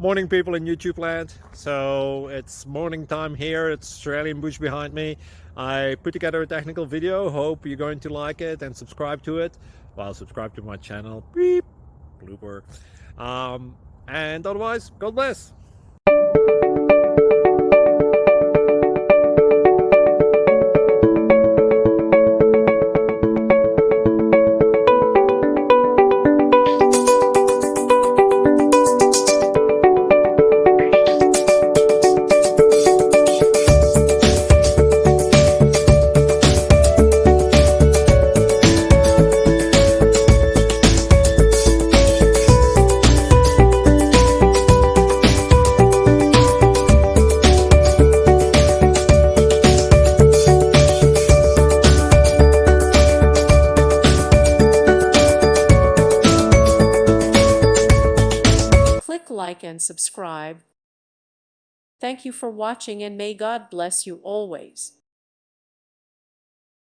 Morning people in YouTube land. So it's morning time here. It's Australian bush behind me. I put together a technical video. Hope you're going to like it and subscribe to it. Well, subscribe to my channel. Beep. Blooper. And otherwise, God bless. Click like and subscribe. Thank you for watching and may God bless you always.